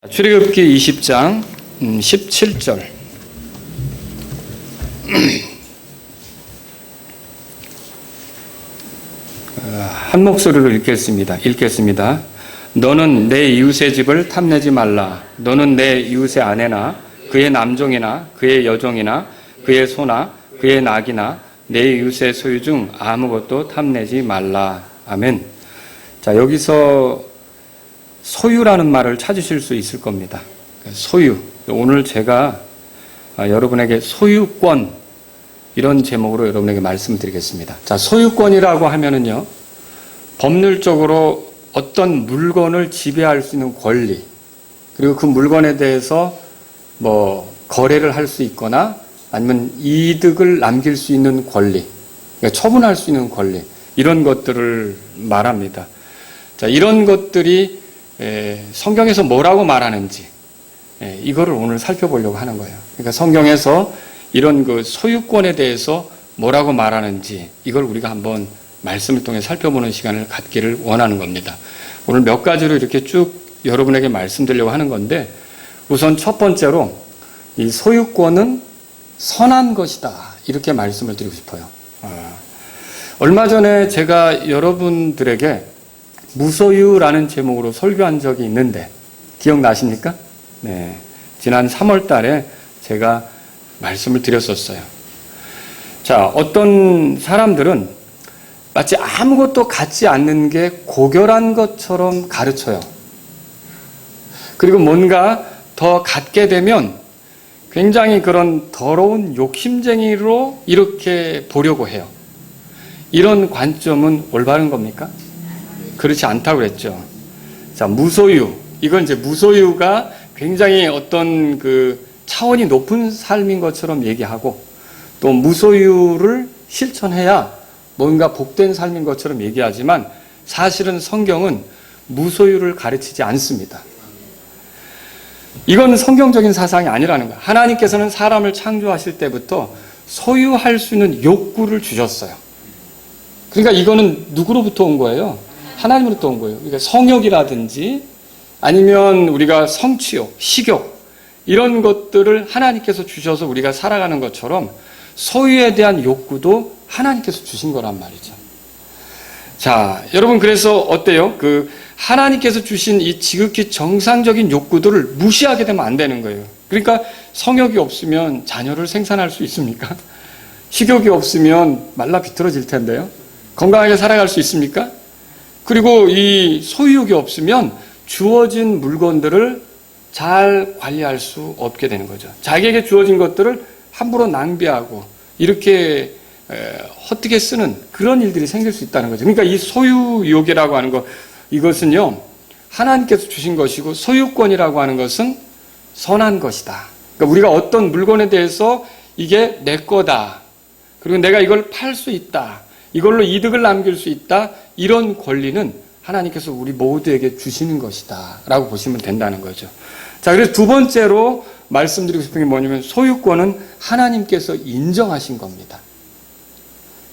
출애굽기 20장 17절. 한 목소리로 읽겠습니다. 너는 내 이웃의 집을 탐내지 말라. 너는 내 이웃의 아내나 그의 남종이나 그의 여종이나 그의 소나 그의 낙이나 내 이웃의 소유 중 아무것도 탐내지 말라. 아멘. 자, 여기서 소유라는 말을 찾으실 수 있을 겁니다. 소유. 오늘 제가 여러분에게 소유권, 이런 제목으로 여러분에게 말씀드리겠습니다. 자, 소유권이라고 하면은요, 법률적으로 어떤 물건을 지배할 수 있는 권리, 그리고 그 물건에 대해서 거래를 할 수 있거나 아니면 이득을 남길 수 있는 권리, 그러니까 처분할 수 있는 권리, 이런 것들을 말합니다. 자, 이런 것들이 성경에서 뭐라고 말하는지, 이거를 오늘 살펴보려고 하는 거예요. 그러니까 성경에서 이런 그 소유권에 대해서 뭐라고 말하는지, 이걸 우리가 한번 말씀을 통해 살펴보는 시간을 갖기를 원하는 겁니다. 오늘 몇 가지로 이렇게 쭉 여러분에게 말씀드리려고 하는 건데, 우선 첫 번째로 이 소유권은 선한 것이다, 이렇게 말씀을 드리고 싶어요. 얼마 전에 제가 여러분들에게 무소유라는 제목으로 설교한 적이 있는데 기억나십니까? 네, 지난 3월 달에 제가 말씀을 드렸었어요. 자, 어떤 사람들은 마치 아무것도 갖지 않는 게 고결한 것처럼 가르쳐요. 그리고 뭔가 더 갖게 되면 굉장히 그런 더러운 욕심쟁이로 이렇게 보려고 해요. 이런 관점은 올바른 겁니까? 그렇지 않다고 그랬죠. 자, 무소유. 이건 이제 무소유가 굉장히 어떤 그 차원이 높은 삶인 것처럼 얘기하고, 또 무소유를 실천해야 뭔가 복된 삶인 것처럼 얘기하지만 사실은 성경은 무소유를 가르치지 않습니다. 이건 성경적인 사상이 아니라는 거예요. 하나님께서는 사람을 창조하실 때부터 소유할 수 있는 욕구를 주셨어요. 그러니까 이거는 누구로부터 온 거예요? 하나님으로부터 온 거예요. 그러니까 성욕이라든지 아니면 우리가 성취욕, 식욕, 이런 것들을 하나님께서 주셔서 우리가 살아가는 것처럼 소유에 대한 욕구도 하나님께서 주신 거란 말이죠. 자, 여러분, 그래서 어때요? 그 하나님께서 주신 이 지극히 정상적인 욕구들을 무시하게 되면 안 되는 거예요. 그러니까 성욕이 없으면 자녀를 생산할 수 있습니까? 식욕이 없으면 말라 비틀어질 텐데요. 건강하게 살아갈 수 있습니까? 그리고 이 소유욕이 없으면 주어진 물건들을 잘 관리할 수 없게 되는 거죠. 자기에게 주어진 것들을 함부로 낭비하고 이렇게 헛되게 쓰는 그런 일들이 생길 수 있다는 거죠. 그러니까 이 소유욕이라고 하는 것, 이것은요, 하나님께서 주신 것이고, 소유권이라고 하는 것은 선한 것이다. 그러니까 우리가 어떤 물건에 대해서 이게 내 거다, 그리고 내가 이걸 팔 수 있다, 이걸로 이득을 남길 수 있다, 이런 권리는 하나님께서 우리 모두에게 주시는 것이다 라고 보시면 된다는 거죠. 자, 그래서 두 번째로 말씀드리고 싶은 게 뭐냐면, 소유권은 하나님께서 인정하신 겁니다.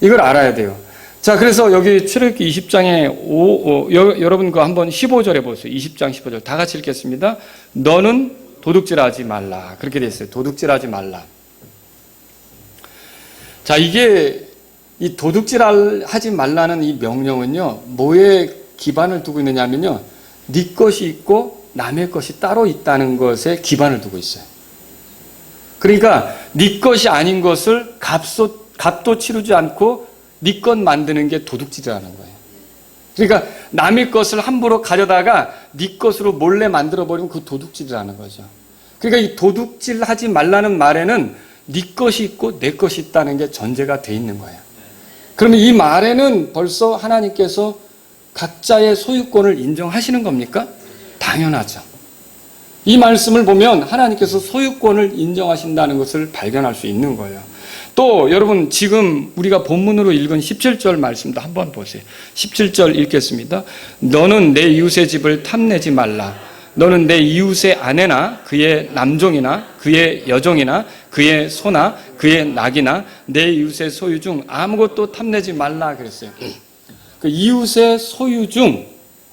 이걸 알아야 돼요. 자, 그래서 여기 출애굽기 20장에 여러분 그 한번 15절에 보세요. 20장 15절 다 같이 읽겠습니다. 너는 도둑질하지 말라. 그렇게 되어 있어요. 도둑질하지 말라. 자, 이게 이 도둑질하지 말라는 이 명령은요, 뭐에 기반을 두고 있느냐면요, 네 것이 있고 남의 것이 따로 있다는 것에 기반을 두고 있어요. 그러니까 네 것이 아닌 것을 값도 치르지 않고 네 것 만드는 게 도둑질이라는 거예요. 그러니까 남의 것을 함부로 가져다가 네 것으로 몰래 만들어버리면 그 도둑질이라는 거죠. 그러니까 이 도둑질하지 말라는 말에는 네 것이 있고 내 것이 있다는 게 전제가 돼 있는 거예요. 그러면 이 말에는 벌써 하나님께서 각자의 소유권을 인정하시는 겁니까? 당연하죠. 이 말씀을 보면 하나님께서 소유권을 인정하신다는 것을 발견할 수 있는 거예요. 또 여러분, 지금 우리가 본문으로 읽은 17절 말씀도 한번 보세요. 17절 읽겠습니다. 너는 내 이웃의 집을 탐내지 말라. 너는 내 이웃의 아내나 그의 남종이나 그의 여종이나 그의 소나 그의 낙이나 내 이웃의 소유 중 아무것도 탐내지 말라 그랬어요. 그 이웃의 소유 중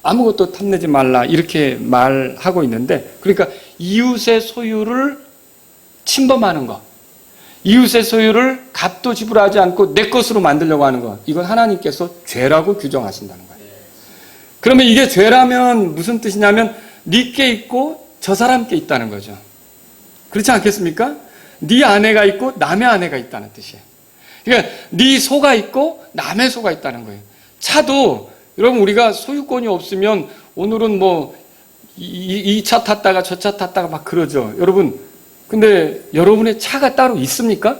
아무것도 탐내지 말라 이렇게 말하고 있는데, 그러니까 이웃의 소유를 침범하는 것, 이웃의 소유를 값도 지불하지 않고 내 것으로 만들려고 하는 것, 이건 하나님께서 죄라고 규정하신다는 거예요. 그러면 이게 죄라면 무슨 뜻이냐면 네 게 있고 저 사람 게 있다는 거죠. 그렇지 않겠습니까? 네 아내가 있고 남의 아내가 있다는 뜻이에요. 그러니까 네 소가 있고 남의 소가 있다는 거예요. 차도 여러분 우리가 소유권이 없으면 오늘은 뭐 이 차 탔다가 저 차 탔다가 막 그러죠. 여러분 근데 여러분의 차가 따로 있습니까?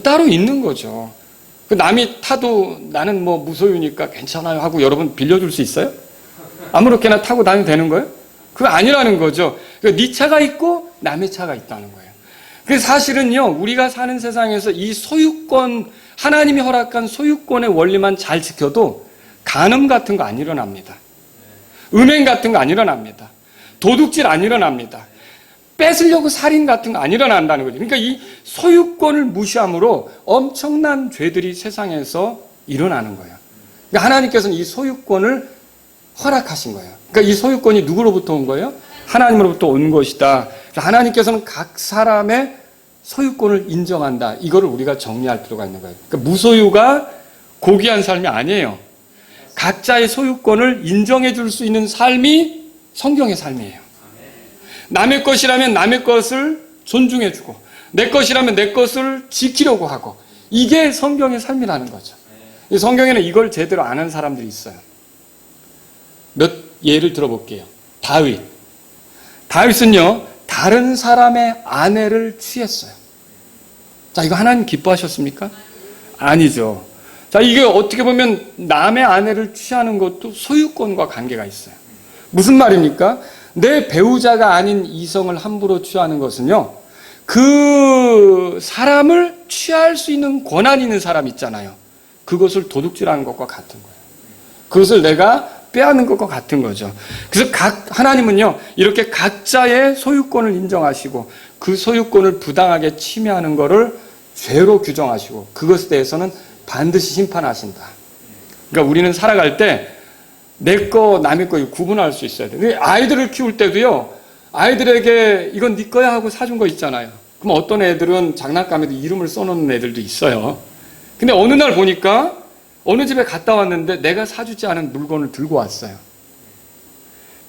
따로 있는 거죠. 남이 타도 나는 뭐 무소유니까 괜찮아요 하고 여러분 빌려줄 수 있어요? 아무렇게나 타고 다니면 되는 거예요? 그거 아니라는 거죠. 그러니까 네 차가 있고 남의 차가 있다는 거예요. 그래서 사실은요, 우리가 사는 세상에서 이 소유권, 하나님이 허락한 소유권의 원리만 잘 지켜도 간음 같은 거 안 일어납니다. 음행 같은 거 안 일어납니다. 도둑질 안 일어납니다. 뺏으려고 살인 같은 거 안 일어난다는 거죠. 그러니까 이 소유권을 무시함으로 엄청난 죄들이 세상에서 일어나는 거예요. 그러니까 하나님께서는 이 소유권을 허락하신 거예요. 그러니까 이 소유권이 누구로부터 온 거예요? 하나님으로부터 온 것이다. 하나님께서는 각 사람의 소유권을 인정한다. 이거를 우리가 정리할 필요가 있는 거예요. 그러니까 무소유가 고귀한 삶이 아니에요. 각자의 소유권을 인정해 줄 수 있는 삶이 성경의 삶이에요. 남의 것이라면 남의 것을 존중해 주고 내 것이라면 내 것을 지키려고 하고, 이게 성경의 삶이라는 거죠. 성경에는 이걸 제대로 아는 사람들이 있어요. 몇 예를 들어볼게요. 다윗은요, 다른 사람의 아내를 취했어요. 자, 이거 하나님 기뻐하셨습니까? 아니죠. 자, 이게 어떻게 보면 남의 아내를 취하는 것도 소유권과 관계가 있어요. 무슨 말입니까? 내 배우자가 아닌 이성을 함부로 취하는 것은요, 그 사람을 취할 수 있는 권한 있는 사람 있잖아요. 그것을 도둑질하는 것과 같은 거예요. 그것을 내가 빼앗는 것과 같은 거죠. 그래서 하나님은요, 이렇게 각자의 소유권을 인정하시고 그 소유권을 부당하게 침해하는 것을 죄로 규정하시고 그것에 대해서는 반드시 심판하신다. 그러니까 우리는 살아갈 때 내 거, 남의 거 구분할 수 있어야 돼요. 아이들을 키울 때도요, 아이들에게 이건 네 거야 하고 사준 거 있잖아요. 그럼 어떤 애들은 장난감에도 이름을 써놓는 애들도 있어요. 근데 어느 날 보니까 어느 집에 갔다 왔는데 내가 사주지 않은 물건을 들고 왔어요.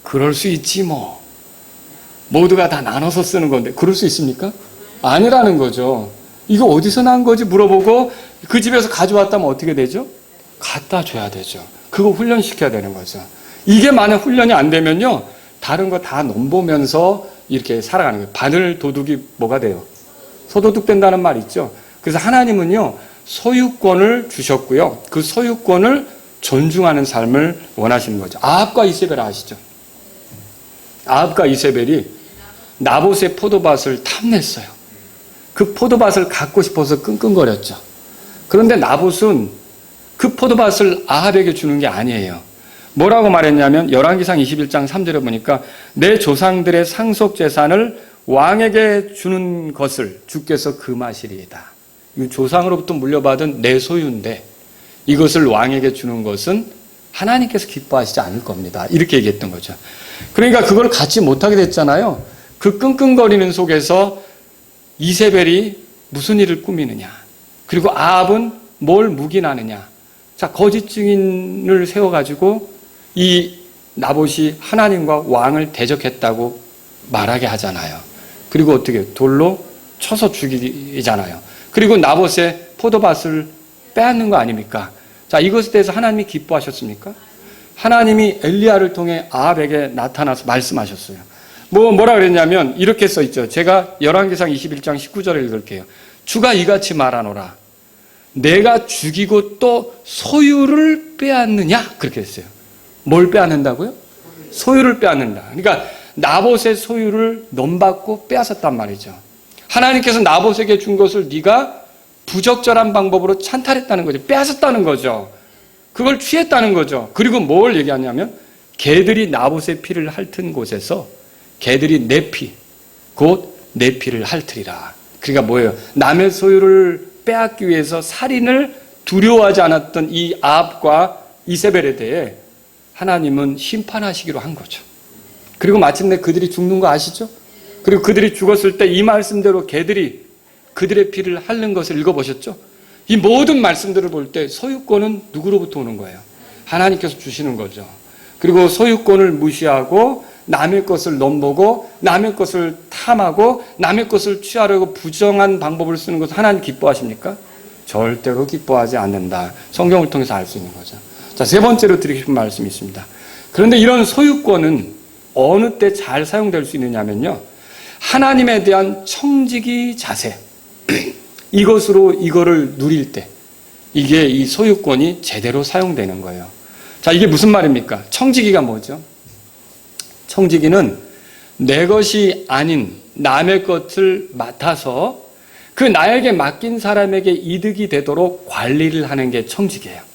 그럴 수 있지 뭐. 모두가 다 나눠서 쓰는 건데 그럴 수 있습니까? 아니라는 거죠. 이거 어디서 난 거지 물어보고 그 집에서 가져왔다면 어떻게 되죠? 갖다 줘야 되죠. 그거 훈련시켜야 되는 거죠. 이게 만약 훈련이 안 되면요, 다른 거 다 넘보면서 이렇게 살아가는 거예요. 바늘 도둑이 뭐가 돼요? 소도둑 된다는 말 있죠. 그래서 하나님은요, 소유권을 주셨고요, 그 소유권을 존중하는 삶을 원하시는 거죠. 아합과 이세벨 아시죠? 아합과 이세벨이 나봇의 포도밭을 탐냈어요. 그 포도밭을 갖고 싶어서 끙끙거렸죠. 그런데 나봇은 그 포도밭을 아합에게 주는 게 아니에요. 뭐라고 말했냐면 열왕기상 21장 3절에 보니까 내 조상들의 상속 재산을 왕에게 주는 것을 주께서 금하시리이다. 이 조상으로부터 물려받은 내 소유인데 이것을 왕에게 주는 것은 하나님께서 기뻐하시지 않을 겁니다. 이렇게 얘기했던 거죠. 그러니까 그걸 갖지 못하게 됐잖아요. 그 끙끙거리는 속에서 이세벨이 무슨 일을 꾸미느냐, 그리고 아합은 뭘 묵인하느냐. 자, 거짓 증인을 세워가지고 이 나봇이 하나님과 왕을 대적했다고 말하게 하잖아요. 그리고 어떻게 돌로 쳐서 죽이잖아요. 그리고 나봇의 포도밭을 빼앗는 거 아닙니까? 자, 이것에 대해서 하나님이 기뻐하셨습니까? 하나님이 엘리야를 통해 아합에게 나타나서 말씀하셨어요. 뭐라 그랬냐면 이렇게 써 있죠. 제가 열왕기상 21장 19절을 읽을게요. 주가 이같이 말하노라. 내가 죽이고 또 소유를 빼앗느냐? 그렇게 했어요. 뭘 빼앗는다고요? 소유를 빼앗는다. 그러니까 나봇의 소유를 넘받고 빼앗았단 말이죠. 하나님께서 나봇에게 준 것을 네가 부적절한 방법으로 찬탈했다는 거죠. 빼앗았다는 거죠. 그걸 취했다는 거죠. 그리고 뭘 얘기하냐면 개들이 나봇의 피를 핥은 곳에서 개들이 내 피, 곧 내 피를 핥으리라. 그러니까 뭐예요? 남의 소유를 빼앗기 위해서 살인을 두려워하지 않았던 이 아합과 이세벨에 대해 하나님은 심판하시기로 한 거죠. 그리고 마침내 그들이 죽는 거 아시죠? 그리고 그들이 죽었을 때 이 말씀대로 개들이 그들의 피를 핥는 것을 읽어보셨죠? 이 모든 말씀들을 볼 때 소유권은 누구로부터 오는 거예요? 하나님께서 주시는 거죠. 그리고 소유권을 무시하고 남의 것을 넘보고 남의 것을 탐하고 남의 것을 취하려고 부정한 방법을 쓰는 것을 하나님 기뻐하십니까? 절대로 기뻐하지 않는다. 성경을 통해서 알 수 있는 거죠. 자, 세 번째로 드리고 싶은 말씀이 있습니다. 그런데 이런 소유권은 어느 때 잘 사용될 수 있느냐면요, 하나님에 대한 청지기 자세, 이것으로 이거를 누릴 때 이게 이 소유권이 제대로 사용되는 거예요. 자, 이게 무슨 말입니까? 청지기가 뭐죠? 청지기는 내 것이 아닌 남의 것을 맡아서 그 나에게 맡긴 사람에게 이득이 되도록 관리를 하는 게 청지기예요.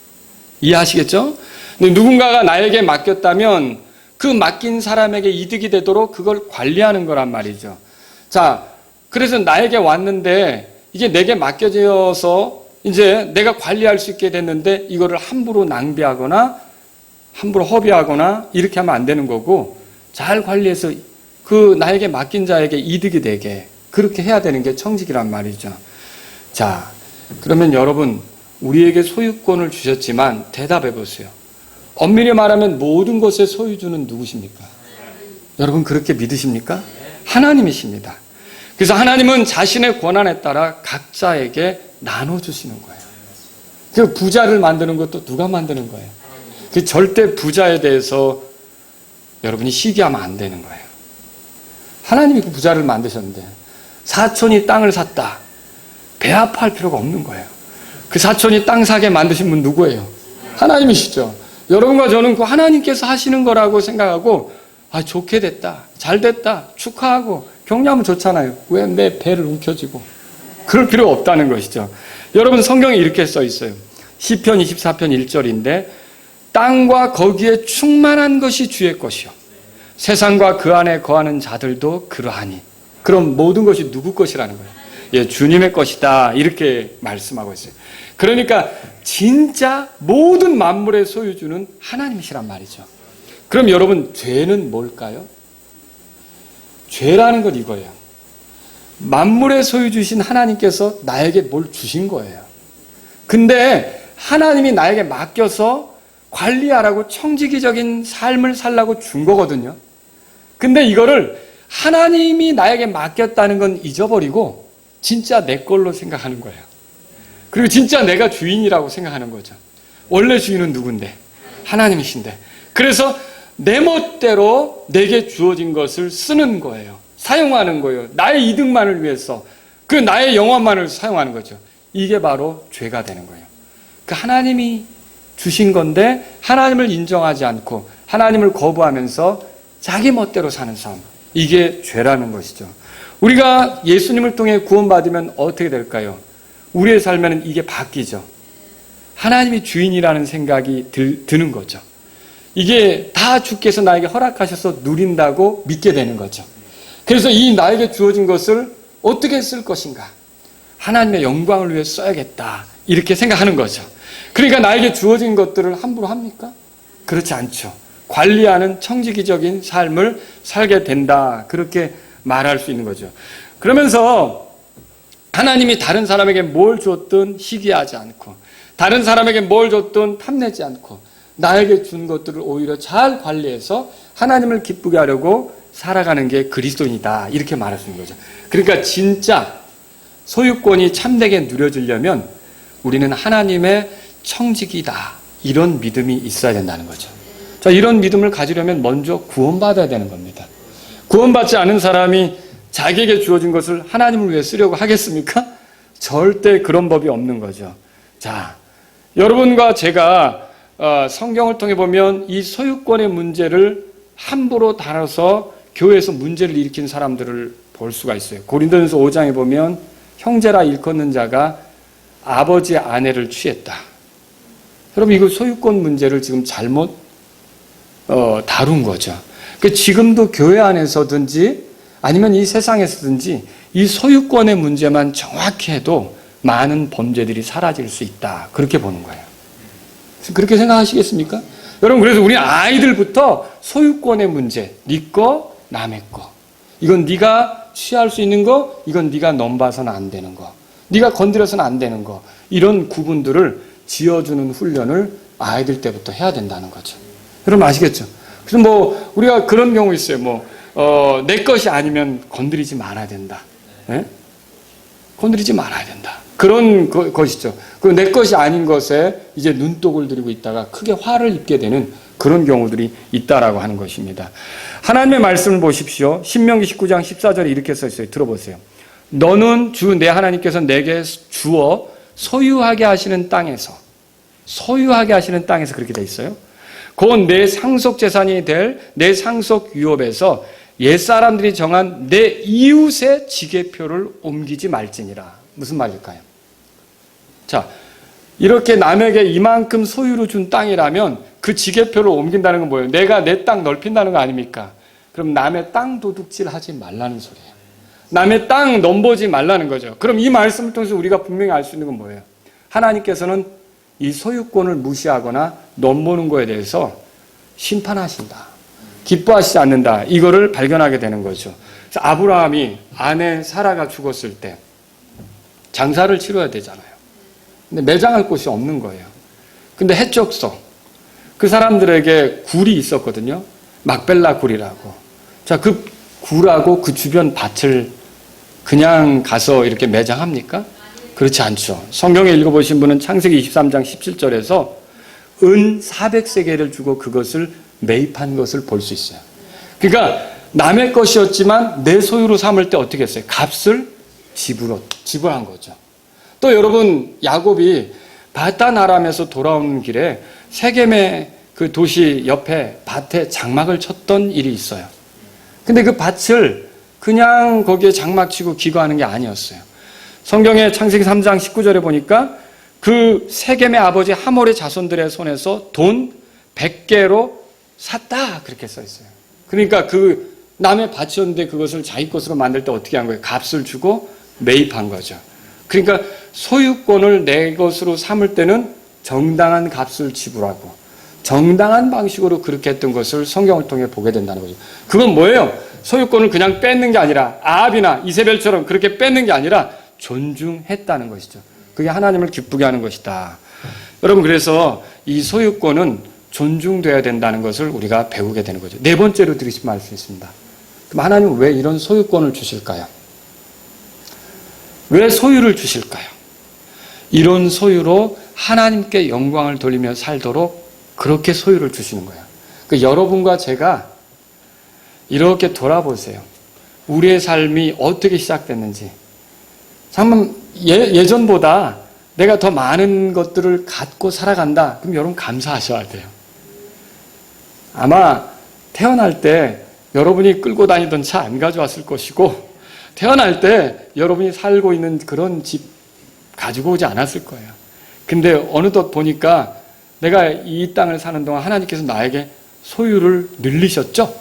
이해하시겠죠? 누군가가 나에게 맡겼다면 그 맡긴 사람에게 이득이 되도록 그걸 관리하는 거란 말이죠. 자, 그래서 나에게 왔는데 이게 내게 맡겨져서 이제 내가 관리할 수 있게 됐는데 이거를 함부로 낭비하거나 함부로 허비하거나 이렇게 하면 안 되는 거고, 잘 관리해서 그 나에게 맡긴 자에게 이득이 되게 그렇게 해야 되는 게 청지기란 말이죠. 자, 그러면 여러분, 우리에게 소유권을 주셨지만 대답해 보세요. 엄밀히 말하면 모든 것의 소유주는 누구십니까? 여러분 그렇게 믿으십니까? 하나님이십니다. 그래서 하나님은 자신의 권한에 따라 각자에게 나눠주시는 거예요. 그 부자를 만드는 것도 누가 만드는 거예요? 그 절대 부자에 대해서 여러분이 시기하면 안 되는 거예요. 하나님이 그 부자를 만드셨는데 사촌이 땅을 샀다. 배 아파할 필요가 없는 거예요. 그 사촌이 땅 사게 만드신 분 누구예요? 하나님이시죠. 여러분과 저는 그 하나님께서 하시는 거라고 생각하고, 아, 좋게 됐다, 잘 됐다, 축하하고 격려하면 좋잖아요. 왜 내 배를 움켜쥐고. 그럴 필요가 없다는 것이죠. 여러분, 성경에 이렇게 써 있어요. 시편 24편 1절인데 땅과 거기에 충만한 것이 주의 것이요 세상과 그 안에 거하는 자들도 그러하니. 그럼 모든 것이 누구 것이라는 거예요? 예, 주님의 것이다, 이렇게 말씀하고 있어요. 그러니까 진짜 모든 만물의 소유주는 하나님이시란 말이죠. 그럼 여러분, 죄는 뭘까요? 죄라는 건 이거예요. 만물의 소유주신 하나님께서 나에게 뭘 주신 거예요. 근데 하나님이 나에게 맡겨서 관리하라고 청지기적인 삶을 살라고 준 거거든요. 근데 이거를 하나님이 나에게 맡겼다는 건 잊어버리고 진짜 내 걸로 생각하는 거예요. 그리고 진짜 내가 주인이라고 생각하는 거죠. 원래 주인은 누군데? 하나님이신데. 그래서 내 멋대로 내게 주어진 것을 쓰는 거예요. 사용하는 거예요. 나의 이득만을 위해서, 그 나의 영원만을 사용하는 거죠. 이게 바로 죄가 되는 거예요. 그 하나님이 주신 건데 하나님을 인정하지 않고 하나님을 거부하면서 자기 멋대로 사는 삶, 이게 죄라는 것이죠. 우리가 예수님을 통해 구원받으면 어떻게 될까요? 우리의 삶에는 이게 바뀌죠. 하나님이 주인이라는 생각이 드는 거죠. 이게 다 주께서 나에게 허락하셔서 누린다고 믿게 되는 거죠. 그래서 이 나에게 주어진 것을 어떻게 쓸 것인가? 하나님의 영광을 위해 써야겠다, 이렇게 생각하는 거죠. 그러니까 나에게 주어진 것들을 함부로 합니까? 그렇지 않죠. 관리하는 청지기적인 삶을 살게 된다, 그렇게 말할 수 있는 거죠. 그러면서 하나님이 다른 사람에게 뭘 줬든 시기하지 않고, 다른 사람에게 뭘 줬든 탐내지 않고, 나에게 준 것들을 오히려 잘 관리해서 하나님을 기쁘게 하려고 살아가는 게 그리스도인이다, 이렇게 말할 수 있는 거죠. 그러니까 진짜 소유권이 참되게 누려지려면 우리는 하나님의 청지기다, 이런 믿음이 있어야 된다는 거죠. 자, 이런 믿음을 가지려면 먼저 구원받아야 되는 겁니다. 구원받지 않은 사람이 자기에게 주어진 것을 하나님을 위해 쓰려고 하겠습니까? 절대 그런 법이 없는 거죠. 자, 여러분과 제가 성경을 통해 보면 이 소유권의 문제를 함부로 다뤄서 교회에서 문제를 일으킨 사람들을 볼 수가 있어요. 고린도전서 5장에 보면 형제라 일컫는 자가 아버지의 아내를 취했다. 여러분, 이거 소유권 문제를 지금 잘못 다룬 거죠. 지금도 교회 안에서든지 아니면 이 세상에서든지 이 소유권의 문제만 정확히 해도 많은 범죄들이 사라질 수 있다, 그렇게 보는 거예요. 그렇게 생각하시겠습니까? 여러분, 그래서 우리 아이들부터 소유권의 문제, 네 거, 남의 거. 이건 네가 취할 수 있는 거, 이건 네가 넘봐서는 안 되는 거. 네가 건드려서는 안 되는 거. 이런 구분들을 지어주는 훈련을 아이들 때부터 해야 된다는 거죠. 여러분 아시겠죠? 그래서 뭐 우리가 그런 경우 있어요. 내 것이 아니면 건드리지 말아야 된다. 네? 건드리지 말아야 된다. 그런 것이죠. 그 내 것이 아닌 것에 이제 눈독을 들이고 있다가 크게 화를 입게 되는 그런 경우들이 있다라고 하는 것입니다. 하나님의 말씀을 보십시오. 신명기 19장 14절에 이렇게 써 있어요. 들어보세요. 너는 주 내 하나님께서 내게 주어 소유하게 하시는 땅에서 그렇게 돼 있어요. 곧 내 상속 재산이 될 내 상속 유업에서 옛사람들이 정한 내 이웃의 지계표를 옮기지 말지니라. 무슨 말일까요? 자, 이렇게 남에게 이만큼 소유로 준 땅이라면 그 지계표를 옮긴다는 건 뭐예요? 내가 내 땅 넓힌다는 거 아닙니까? 그럼 남의 땅 도둑질 하지 말라는 소리예요. 남의 땅 넘보지 말라는 거죠. 그럼 이 말씀을 통해서 우리가 분명히 알 수 있는 건 뭐예요? 하나님께서는 이 소유권을 무시하거나 넘보는 거에 대해서 심판하신다. 기뻐하시지 않는다. 이거를 발견하게 되는 거죠. 그래서 아브라함이 아내 사라가 죽었을 때 장사를 치러야 되잖아요. 근데 매장할 곳이 없는 거예요. 근데 해적성, 그 사람들에게 굴이 있었거든요. 막벨라 굴이라고. 자, 그 굴하고 그 주변 밭을 그냥 가서 이렇게 매장합니까? 그렇지 않죠. 성경에 읽어보신 분은 창세기 23장 17절에서 은 400세겔을 주고 그것을 매입한 것을 볼 수 있어요. 그러니까 남의 것이었지만 내 소유로 삼을 때 어떻게 했어요? 값을 지불한 거죠. 또 여러분, 야곱이 바단 아람에서 돌아오는 길에 세겜의 그 도시 옆에 밭에 장막을 쳤던 일이 있어요. 근데 그 밭을 그냥 거기에 장막 치고 기거하는 게 아니었어요. 성경의 창세기 3장 19절에 보니까 그 세겜의 아버지 하몰의 자손들의 손에서 돈 100개로 샀다. 그렇게 써 있어요. 그러니까 그 남의 밭이었는데 그것을 자기 것으로 만들 때 어떻게 한 거예요? 값을 주고 매입한 거죠. 그러니까 소유권을 내 것으로 삼을 때는 정당한 값을 지불하고 정당한 방식으로 그렇게 했던 것을 성경을 통해 보게 된다는 거죠. 그건 뭐예요? 소유권을 그냥 뺏는 게 아니라 아합이나 이세벨처럼 그렇게 뺏는 게 아니라 존중했다는 것이죠. 그게 하나님을 기쁘게 하는 것이다. 여러분, 그래서 이 소유권은 존중돼야 된다는 것을 우리가 배우게 되는 거죠. 네 번째로 드리신 말씀이 있습니다. 그럼 하나님은 왜 이런 소유권을 주실까요? 왜 소유를 주실까요? 이런 소유로 하나님께 영광을 돌리며 살도록 그렇게 소유를 주시는 거예요. 그러니까 여러분과 제가 이렇게 돌아보세요. 우리의 삶이 어떻게 시작됐는지. 잠깐 예전보다 내가 더 많은 것들을 갖고 살아간다. 그럼 여러분 감사하셔야 돼요. 아마 태어날 때 여러분이 끌고 다니던 차 안 가져왔을 것이고 태어날 때 여러분이 살고 있는 그런 집 가지고 오지 않았을 거예요. 근데 어느덧 보니까 내가 이 땅을 사는 동안 하나님께서 나에게 소유를 늘리셨죠?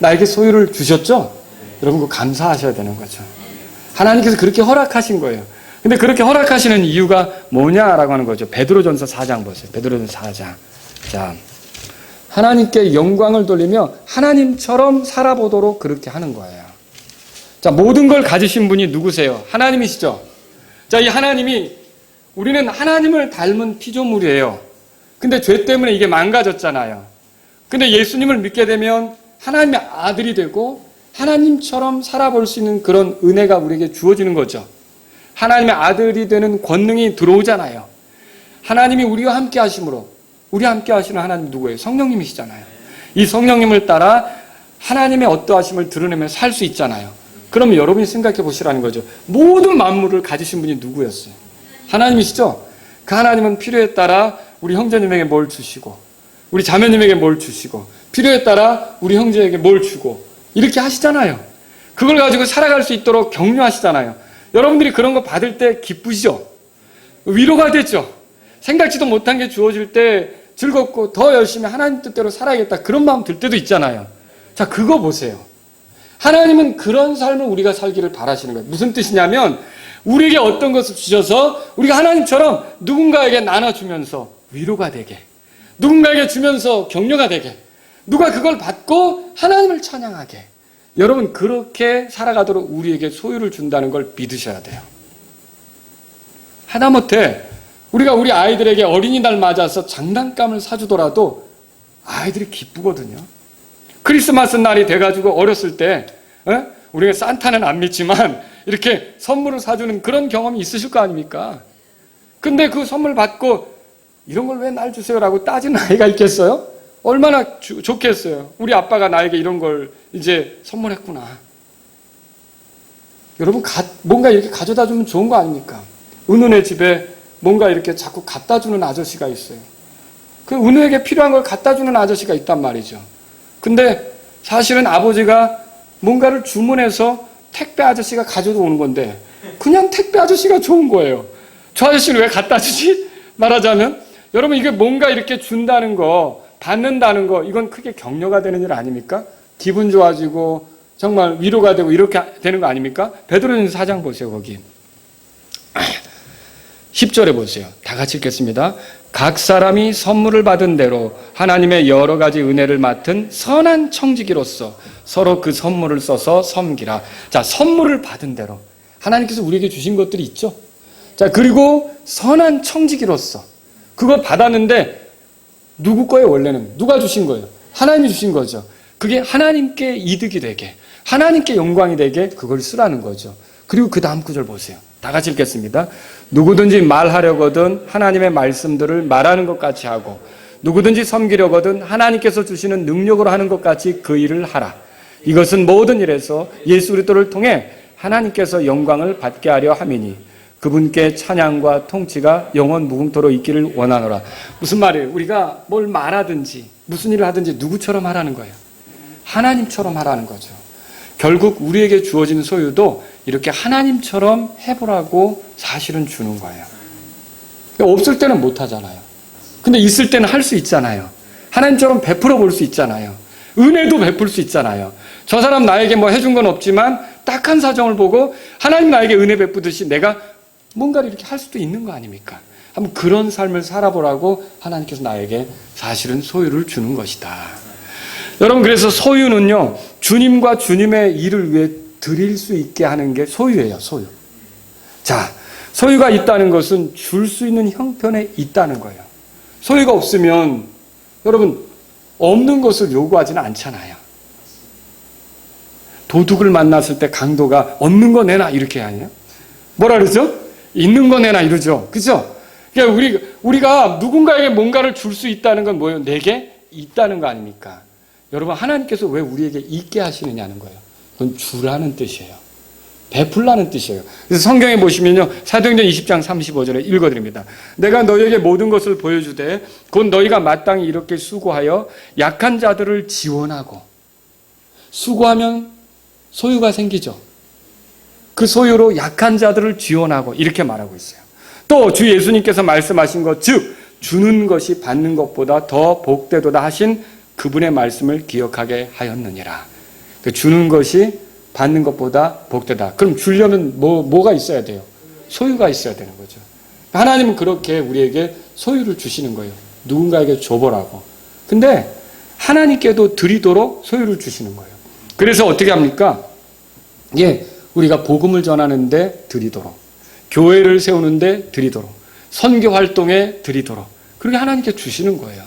나에게 소유를 주셨죠? 여러분 그거 감사하셔야 되는 거죠. 하나님께서 그렇게 허락하신 거예요. 근데 그렇게 허락하시는 이유가 뭐냐라고 하는 거죠. 베드로전서 4장 보세요. 베드로전서 4장. 자, 하나님께 영광을 돌리며 하나님처럼 살아보도록 그렇게 하는 거예요. 자, 모든 걸 가지신 분이 누구세요? 하나님이시죠? 자, 이 하나님이, 우리는 하나님을 닮은 피조물이에요. 근데 죄 때문에 이게 망가졌잖아요. 근데 예수님을 믿게 되면 하나님의 아들이 되고 하나님처럼 살아볼 수 있는 그런 은혜가 우리에게 주어지는 거죠. 하나님의 아들이 되는 권능이 들어오잖아요. 하나님이 우리와 함께 하심으로, 우리 함께 하시는 하나님 누구예요? 성령님이시잖아요. 이 성령님을 따라 하나님의 어떠하심을 드러내며 살 수 있잖아요. 그러면 여러분이 생각해 보시라는 거죠. 모든 만물을 가지신 분이 누구였어요? 하나님이시죠? 그 하나님은 필요에 따라 우리 형제님에게 뭘 주시고 우리 자매님에게 뭘 주시고 필요에 따라 우리 형제에게 뭘 주고 이렇게 하시잖아요. 그걸 가지고 살아갈 수 있도록 격려하시잖아요. 여러분들이 그런 거 받을 때 기쁘시죠? 위로가 되죠? 생각지도 못한 게 주어질 때 즐겁고 더 열심히 하나님 뜻대로 살아야겠다 그런 마음 들 때도 있잖아요. 자, 그거 보세요. 하나님은 그런 삶을 우리가 살기를 바라시는 거예요. 무슨 뜻이냐면 우리에게 어떤 것을 주셔서 우리가 하나님처럼 누군가에게 나눠주면서 위로가 되게, 누군가에게 주면서 격려가 되게, 누가 그걸 받고 하나님을 찬양하게. 여러분, 그렇게 살아가도록 우리에게 소유를 준다는 걸 믿으셔야 돼요. 하다못해 우리가 우리 아이들에게 어린이날 맞아서 장난감을 사주더라도 아이들이 기쁘거든요. 크리스마스 날이 돼가지고 어렸을 때 우리가 산타는 안 믿지만 이렇게 선물을 사주는 그런 경험이 있으실 거 아닙니까? 근데 그 선물 받고 이런 걸 왜 날 주세요라고 따지는 아이가 있겠어요? 얼마나 좋겠어요. 우리 아빠가 나에게 이런 걸 이제 선물했구나. 여러분, 뭔가 이렇게 가져다 주면 좋은 거 아닙니까? 은우네 집에 뭔가 이렇게 자꾸 갖다 주는 아저씨가 있어요. 그 은우에게 필요한 걸 갖다 주는 아저씨가 있단 말이죠. 근데 사실은 아버지가 뭔가를 주문해서 택배 아저씨가 가져다 오는 건데 그냥 택배 아저씨가 좋은 거예요. 저 아저씨는 왜 갖다 주지? 말하자면 여러분, 이게 뭔가 이렇게 준다는 거, 받는다는 거, 이건 크게 격려가 되는 일 아닙니까? 기분 좋아지고 정말 위로가 되고 이렇게 되는 거 아닙니까? 베드로전서 4장 보세요. 거기 10절에 보세요. 다 같이 읽겠습니다. 각 사람이 선물을 받은 대로 하나님의 여러 가지 은혜를 맡은 선한 청지기로서 서로 그 선물을 써서 섬기라. 자, 선물을 받은 대로 하나님께서 우리에게 주신 것들이 있죠. 자, 그리고 선한 청지기로서 그걸 받았는데 누구 거예요? 원래는 누가 주신 거예요? 하나님이 주신 거죠. 그게 하나님께 이득이 되게, 하나님께 영광이 되게 그걸 쓰라는 거죠. 그리고 그 다음 구절 보세요. 다 같이 읽겠습니다. 누구든지 말하려거든 하나님의 말씀들을 말하는 것 같이 하고, 누구든지 섬기려거든 하나님께서 주시는 능력으로 하는 것 같이 그 일을 하라. 이것은 모든 일에서 예수 그리스도를 통해 하나님께서 영광을 받게 하려 함이니 그분께 찬양과 통치가 영원 무궁토록 있기를 원하노라. 무슨 말이에요? 우리가 뭘 말하든지 무슨 일을 하든지 누구처럼 하라는 거예요? 하나님처럼 하라는 거죠. 결국 우리에게 주어진 소유도 이렇게 하나님처럼 해보라고 사실은 주는 거예요. 없을 때는 못 하잖아요. 근데 있을 때는 할 수 있잖아요. 하나님처럼 베풀어 볼 수 있잖아요. 은혜도 베풀 수 있잖아요. 저 사람 나에게 뭐 해준 건 없지만 딱한 사정을 보고 하나님 나에게 은혜 베푸듯이 내가 뭔가를 이렇게 할 수도 있는 거 아닙니까? 한번 그런 삶을 살아보라고 하나님께서 나에게 사실은 소유를 주는 것이다. 여러분, 그래서 소유는요, 주님과 주님의 일을 위해 드릴 수 있게 하는 게 소유예요, 소유. 자, 소유가 있다는 것은 줄 수 있는 형편에 있다는 거예요. 소유가 없으면 여러분, 없는 것을 요구하지는 않잖아요. 도둑을 만났을 때 강도가 없는 거 내놔 이렇게 아니에요? 뭐라 그러죠? 있는 거 내놔 이러죠. 그죠? 그러니까 우리가 누군가에게 뭔가를 줄 수 있다는 건 뭐예요? 내게 있다는 거 아닙니까? 여러분, 하나님께서 왜 우리에게 있게 하시느냐는 거예요. 그건 주라는 뜻이에요. 베풀라는 뜻이에요. 그래서 성경에 보시면요, 사도행전 20장 35절에 읽어드립니다. 내가 너희에게 모든 것을 보여주되 곧 너희가 마땅히 이렇게 수고하여 약한 자들을 지원하고, 수고하면 소유가 생기죠. 그 소유로 약한 자들을 지원하고 이렇게 말하고 있어요. 또 주 예수님께서 말씀하신 것, 즉 주는 것이 받는 것보다 더 복되도다 하신 그분의 말씀을 기억하게 하였느니라. 주는 것이 받는 것보다 복되다. 그럼 주려면 뭐가 있어야 돼요? 소유가 있어야 되는 거죠. 하나님은 그렇게 우리에게 소유를 주시는 거예요. 누군가에게 줘보라고. 근데 하나님께도 드리도록 소유를 주시는 거예요. 그래서 어떻게 합니까? 우리가 복음을 전하는데 드리도록, 교회를 세우는데 드리도록, 선교 활동에 드리도록, 그렇게 하나님께 주시는 거예요.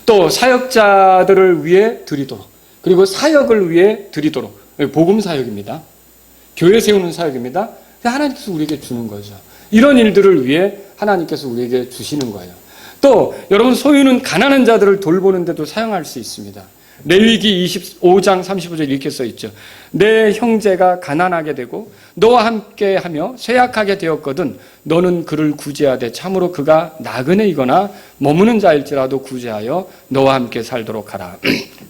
또 사역자들을 위해 드리도록, 그리고 사역을 위해 드리도록. 복음 사역입니다. 교회 세우는 사역입니다. 하나님께서 우리에게 주는 거죠. 이런 일들을 위해 하나님께서 우리에게 주시는 거예요. 또 여러분, 소유는 가난한 자들을 돌보는 데도 사용할 수 있습니다. 레위기 25장 35절 이렇게 써 있죠. 내 형제가 가난하게 되고 너와 함께 하며 쇠약하게 되었거든 너는 그를 구제하되 참으로 그가 나그네이거나 머무는 자일지라도 구제하여 너와 함께 살도록 하라.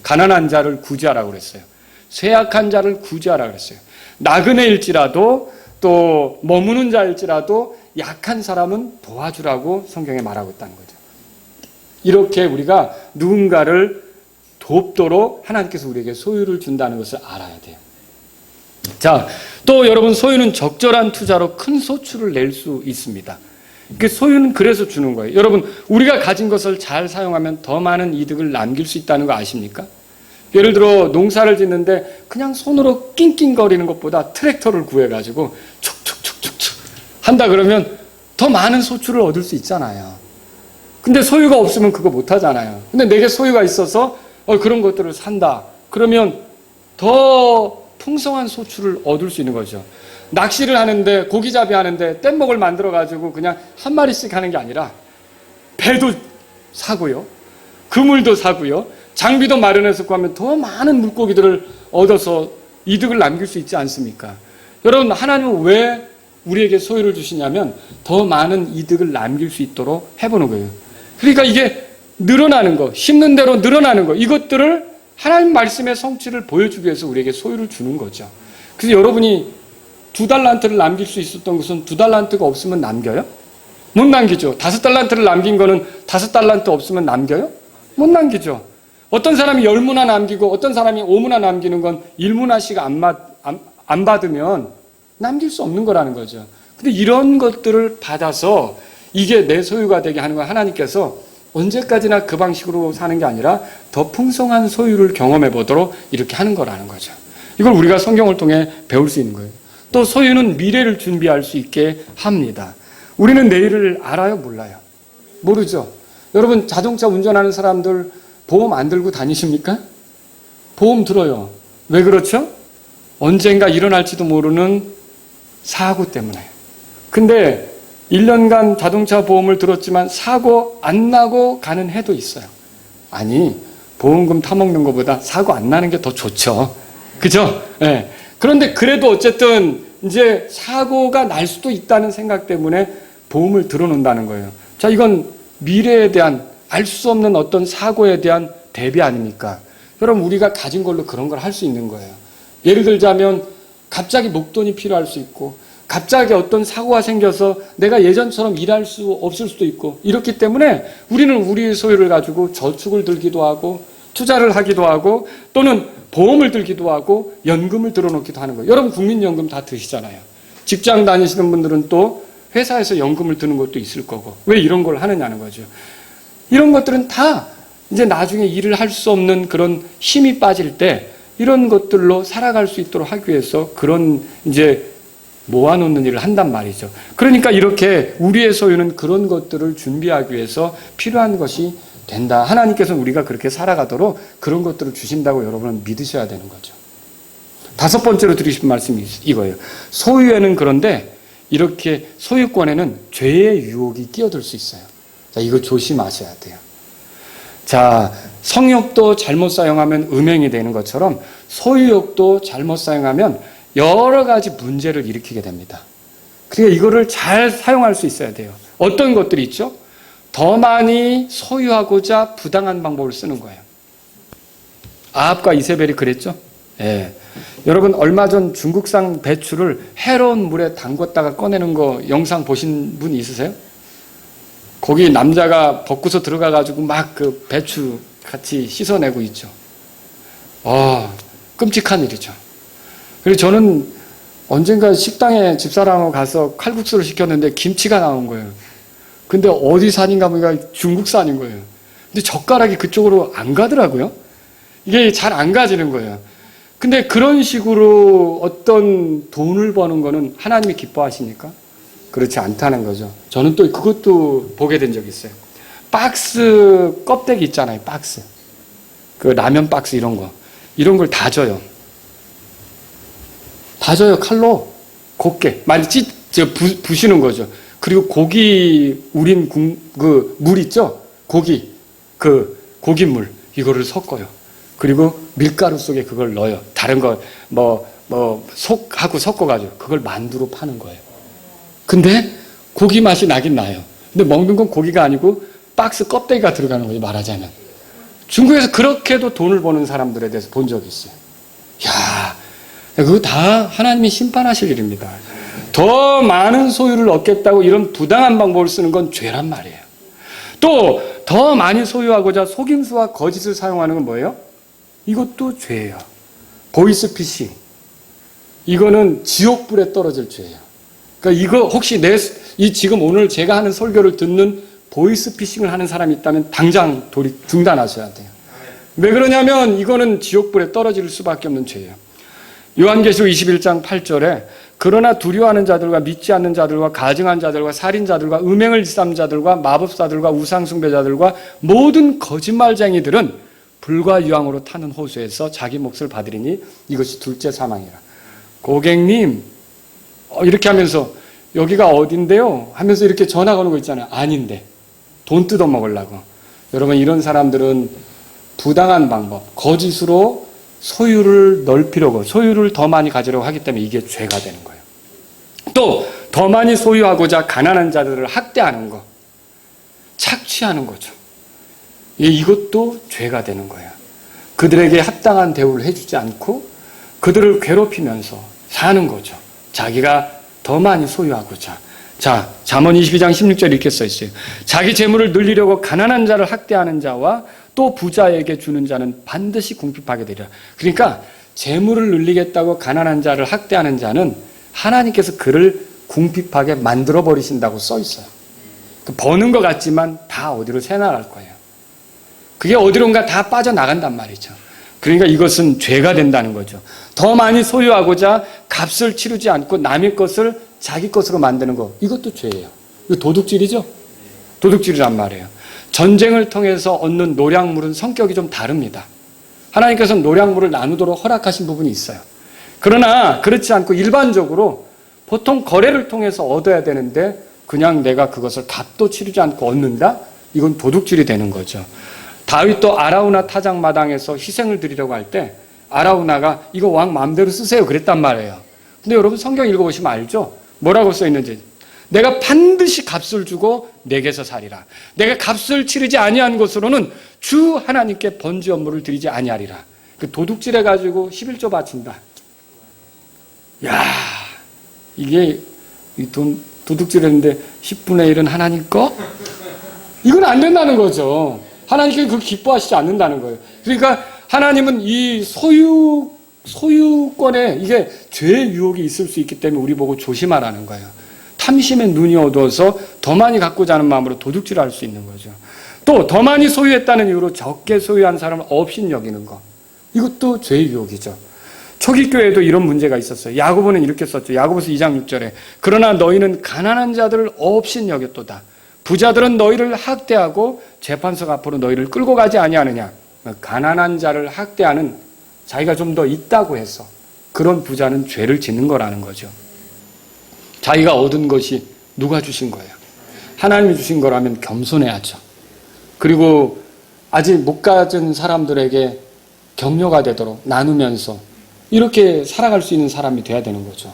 가난한 자를 구제하라고 그랬어요. 쇠약한 자를 구제하라고 그랬어요. 나그네일지라도 또 머무는 자일지라도 약한 사람은 도와주라고 성경에 말하고 있다는 거죠. 이렇게 우리가 누군가를 돕도록 하나님께서 우리에게 소유를 준다는 것을 알아야 돼요. 자, 또 여러분, 소유는 적절한 투자로 큰 소출을 낼 수 있습니다. 그 소유는 그래서 주는 거예요. 여러분, 우리가 가진 것을 잘 사용하면 더 많은 이득을 남길 수 있다는 거 아십니까? 예를 들어 농사를 짓는데 그냥 손으로 낑낑거리는 것보다 트랙터를 구해가지고 촉촉촉촉촉 한다 그러면 더 많은 소출을 얻을 수 있잖아요. 근데 소유가 없으면 그거 못 하잖아요. 근데 내게 소유가 있어서 그런 것들을 산다. 그러면 더 풍성한 소출을 얻을 수 있는 거죠. 낚시를 하는데 고기잡이 하는데 뗏목을 만들어가지고 그냥 한 마리씩 하는 게 아니라 배도 사고요. 그물도 사고요. 장비도 마련해서 구하면 더 많은 물고기들을 얻어서 이득을 남길 수 있지 않습니까? 여러분, 하나님은 왜 우리에게 소유를 주시냐면 더 많은 이득을 남길 수 있도록 해보는 거예요. 그러니까 이게 늘어나는 거, 심는 대로 늘어나는 거, 이것들을 하나님 말씀의 성취를 보여주기 위해서 우리에게 소유를 주는 거죠. 그래서 여러분이 2달란트를 남길 수 있었던 것은 2달란트가 없으면 남겨요? 못 남기죠. 5달란트를 남긴 거는 5달란트 없으면 남겨요? 못 남기죠. 어떤 사람이 10문화 남기고 어떤 사람이 5문화 남기는 건 1문화씩 안 받으면 남길 수 없는 거라는 거죠. 근데 이런 것들을 받아서 이게 내 소유가 되게 하는 건 하나님께서 언제까지나 그 방식으로 사는 게 아니라 더 풍성한 소유를 경험해 보도록 이렇게 하는 거라는 거죠. 이걸 우리가 성경을 통해 배울 수 있는 거예요. 또 소유는 미래를 준비할 수 있게 합니다. 우리는 내일을 알아요? 몰라요? 모르죠. 여러분, 자동차 운전하는 사람들 보험 안 들고 다니십니까? 보험 들어요. 왜 그렇죠? 언젠가 일어날지도 모르는 사고 때문에. 근데 1년간 자동차 보험을 들었지만 사고 안 나고 가는 해도 있어요. 아니, 보험금 타먹는 것보다 사고 안 나는 게 더 좋죠. 그죠? 네. 그런데 그래도 어쨌든 이제 사고가 날 수도 있다는 생각 때문에 보험을 들어놓는다는 거예요. 자, 이건 미래에 대한 알 수 없는 어떤 사고에 대한 대비 아닙니까? 여러분, 우리가 가진 걸로 그런 걸 할 수 있는 거예요. 예를 들자면 갑자기 목돈이 필요할 수 있고 갑자기 어떤 사고가 생겨서 내가 예전처럼 일할 수 없을 수도 있고 이렇기 때문에 우리는 우리의 소유를 가지고 저축을 들기도 하고 투자를 하기도 하고 또는 보험을 들기도 하고 연금을 들어놓기도 하는 거예요. 여러분, 국민연금 다 드시잖아요. 직장 다니시는 분들은 또 회사에서 연금을 드는 것도 있을 거고 왜 이런 걸 하느냐는 거죠. 이런 것들은 다 이제 나중에 일을 할 수 없는 그런 힘이 빠질 때 이런 것들로 살아갈 수 있도록 하기 위해서 그런 이제 모아놓는 일을 한단 말이죠. 그러니까 이렇게 우리의 소유는 그런 것들을 준비하기 위해서 필요한 것이 된다. 하나님께서는 우리가 그렇게 살아가도록 그런 것들을 주신다고 여러분은 믿으셔야 되는 거죠. 5번째로 드리신 말씀이 이거예요. 소유에는 그런데 이렇게 소유권에는 죄의 유혹이 끼어들 수 있어요. 자, 이거 조심하셔야 돼요. 자, 성욕도 잘못 사용하면 음행이 되는 것처럼 소유욕도 잘못 사용하면 여러 가지 문제를 일으키게 됩니다. 그러니까 이거를 잘 사용할 수 있어야 돼요. 어떤 것들이 있죠? 더 많이 소유하고자 부당한 방법을 쓰는 거예요. 아합과 이세벨이 그랬죠? 예. 여러분, 얼마 전 중국산 배추를 해로운 물에 담궜다가 꺼내는 거 영상 보신 분 있으세요? 거기 남자가 벗고서 들어가가지고 막 그 배추 같이 씻어내고 있죠. 끔찍한 일이죠. 그리고 저는 언젠가 식당에 집사람하고 가서 칼국수를 시켰는데 김치가 나온 거예요. 근데 어디 산인가 보니까 중국산인 거예요. 근데 젓가락이 그쪽으로 안 가더라고요. 이게 잘 안 가지는 거예요. 근데 그런 식으로 어떤 돈을 버는 거는 하나님이 기뻐하십니까? 그렇지 않다는 거죠. 저는 또 그것도 보게 된 적이 있어요. 박스 껍데기 있잖아요. 박스. 그 라면 박스 이런 거. 이런 걸 다져요. 다져요. 칼로. 곱게. 많이 부시는 거죠. 그리고 고기 우린 그 물 있죠? 고기물. 이거를 섞어요. 그리고 밀가루 속에 그걸 넣어요. 다른 거, 속하고 섞어가지고 그걸 만두로 파는 거예요. 근데 고기 맛이 나긴 나요. 근데 먹는 건 고기가 아니고 박스 껍데기가 들어가는 거예요, 말하자면. 중국에서 그렇게도 돈을 버는 사람들에 대해서 본 적이 있어요. 야, 그거 다 하나님이 심판하실 일입니다. 더 많은 소유를 얻겠다고 이런 부당한 방법을 쓰는 건 죄란 말이에요. 또 더 많이 소유하고자 속임수와 거짓을 사용하는 건 뭐예요? 이것도 죄예요. 보이스피싱. 이거는 지옥불에 떨어질 죄예요. 그러니까 이거 혹시 이 지금 오늘 제가 하는 설교를 듣는 보이스피싱을 하는 사람이 있다면 당장 중단하셔야 돼요. 왜 그러냐면 이거는 지옥불에 떨어질 수밖에 없는 죄예요. 요한계시록 21장 8절에 그러나 두려워하는 자들과 믿지 않는 자들과 가증한 자들과 살인자들과 음행을 일삼는 자들과 마법사들과 우상숭배자들과 모든 거짓말쟁이들은 불과 유황으로 타는 호수에서 자기 몫을 받으리니 이것이 둘째 사망이라. 고객님 이렇게 하면서 여기가 어딘데요? 하면서 이렇게 전화가 오는 거 있잖아요. 아닌데 돈 뜯어먹으려고. 여러분 이런 사람들은 부당한 방법, 거짓으로 소유를 넓히려고 소유를 더 많이 가지려고 하기 때문에 이게 죄가 되는 거예요. 또 더 많이 소유하고자 가난한 자들을 학대하는 거, 착취하는 거죠. 이것도 죄가 되는 거예요. 그들에게 합당한 대우를 해주지 않고 그들을 괴롭히면서 사는 거죠. 자기가 더 많이 소유하고자. 자, 잠언 22장 16절 이렇게 써 있어요. 자기 재물을 늘리려고 가난한 자를 학대하는 자와 또 부자에게 주는 자는 반드시 궁핍하게 되리라. 그러니까 재물을 늘리겠다고 가난한 자를 학대하는 자는 하나님께서 그를 궁핍하게 만들어 버리신다고 써 있어요. 버는 것 같지만 다 어디로 새나갈 거예요. 그게 어디론가 다 빠져나간단 말이죠. 그러니까 이것은 죄가 된다는 거죠. 더 많이 소유하고자 값을 치르지 않고 남의 것을 자기 것으로 만드는 거, 이것도 죄예요. 이거 도둑질이죠? 도둑질이란 말이에요. 전쟁을 통해서 얻는 노량물은 성격이 좀 다릅니다. 하나님께서는 노량물을 나누도록 허락하신 부분이 있어요. 그러나 그렇지 않고 일반적으로 보통 거래를 통해서 얻어야 되는데 그냥 내가 그것을 값도 치르지 않고 얻는다? 이건 도둑질이 되는 거죠. 다윗도 아라우나 타작마당에서 희생을 드리려고 할 때 아라우나가 이거 왕 마음대로 쓰세요 그랬단 말이에요. 근데 여러분 성경 읽어보시면 알죠? 뭐라고 써 있는지. 내가 반드시 값을 주고 내게서 살리라. 내가 값을 치르지 아니한 것으로는 주 하나님께 번지 업무를 드리지 아니하리라. 그 도둑질해가지고 11조 바친다. 야, 이게 도둑질했는데 10분의 1은 하나님 거? 이건 안 된다는 거죠. 하나님께서 그걸 기뻐하시지 않는다는 거예요. 그러니까 하나님은 이 소유권에 이게 죄의 유혹이 있을 수 있기 때문에 우리 보고 조심하라는 거예요. 탐심의 눈이 어두워서 더 많이 갖고자 하는 마음으로 도둑질할 수 있는 거죠. 또 더 많이 소유했다는 이유로 적게 소유한 사람을 업신여기는 거. 이것도 죄의 유혹이죠. 초기 교회에도 이런 문제가 있었어요. 야고보는 이렇게 썼죠. 야고보서 2장 6절에 그러나 너희는 가난한 자들을 업신여겼도다. 부자들은 너희를 학대하고 재판석 앞으로 너희를 끌고 가지 아니하느냐. 가난한 자를 학대하는 자기가 좀 더 있다고 해서 그런 부자는 죄를 짓는 거라는 거죠. 자기가 얻은 것이 누가 주신 거예요? 하나님이 주신 거라면 겸손해야죠. 그리고 아직 못 가진 사람들에게 격려가 되도록 나누면서 이렇게 살아갈 수 있는 사람이 돼야 되는 거죠.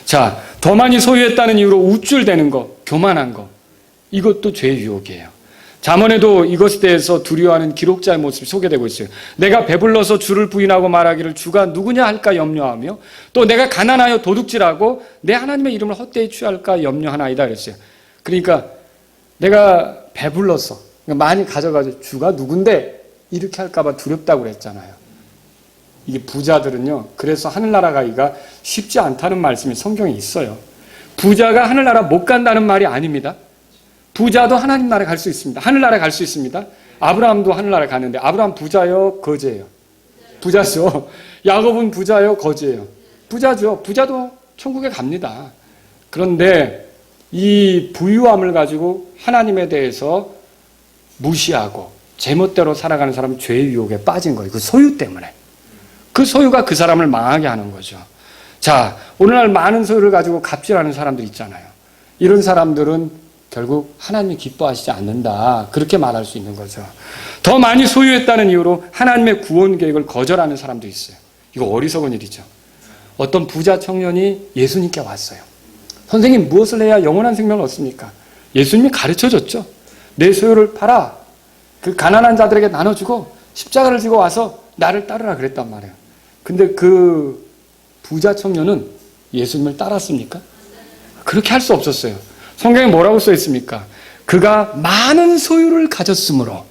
자, 더 많이 소유했다는 이유로 우쭐대는 거, 교만한 거, 이것도 죄의 유혹이에요. 잠언에도 이것에 대해서 두려워하는 기록자의 모습이 소개되고 있어요. 내가 배불러서 주를 부인하고 말하기를 주가 누구냐 할까 염려하며 또 내가 가난하여 도둑질하고 내 하나님의 이름을 헛되이 취할까 염려하나이다 그랬어요. 그러니까 내가 배불러서 많이 가져가지고 주가 누군데 이렇게 할까 봐 두렵다고 그랬잖아요. 이게 부자들은요, 그래서 하늘나라 가기가 쉽지 않다는 말씀이 성경에 있어요. 부자가 하늘나라 못 간다는 말이 아닙니다. 부자도 하나님 나라에 갈 수 있습니다. 하늘나라에 갈 수 있습니다. 아브라함도 하늘나라에 가는데 아브라함 부자요, 거지예요? 부자죠. 야곱은 부자요, 거지예요? 부자죠. 부자도 천국에 갑니다. 그런데 이 부유함을 가지고 하나님에 대해서 무시하고 제멋대로 살아가는 사람은 죄의 유혹에 빠진 거예요. 그 소유 때문에. 그 소유가 그 사람을 망하게 하는 거죠. 자, 오늘날 많은 소유를 가지고 갑질하는 사람들 있잖아요. 이런 사람들은 결국 하나님이 기뻐하시지 않는다. 그렇게 말할 수 있는 거죠. 더 많이 소유했다는 이유로 하나님의 구원 계획을 거절하는 사람도 있어요. 이거 어리석은 일이죠. 어떤 부자 청년이 예수님께 왔어요. 선생님, 무엇을 해야 영원한 생명을 얻습니까? 예수님이 가르쳐줬죠. 내 소유를 팔아 그 가난한 자들에게 나눠주고 십자가를 지고 와서 나를 따르라 그랬단 말이에요. 근데 그 부자 청년은 예수님을 따랐습니까? 그렇게 할 수 없었어요. 성경에 뭐라고 써 있습니까? 그가 많은 소유를 가졌으므로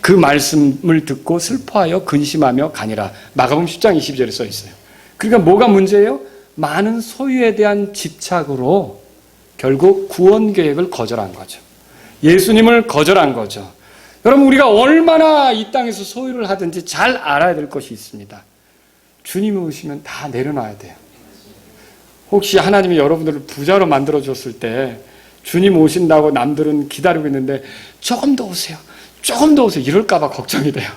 그 말씀을 듣고 슬퍼하여 근심하며 가니라. 마가복음 10장 20절에 써 있어요. 그러니까 뭐가 문제예요? 많은 소유에 대한 집착으로 결국 구원 계획을 거절한 거죠. 예수님을 거절한 거죠. 여러분, 우리가 얼마나 이 땅에서 소유를 하든지 잘 알아야 될 것이 있습니다. 주님이 오시면 다 내려놔야 돼요. 혹시 하나님이 여러분들을 부자로 만들어줬을 때 주님 오신다고 남들은 기다리고 있는데 조금 더 오세요, 조금 더 오세요 이럴까 봐 걱정이 돼요.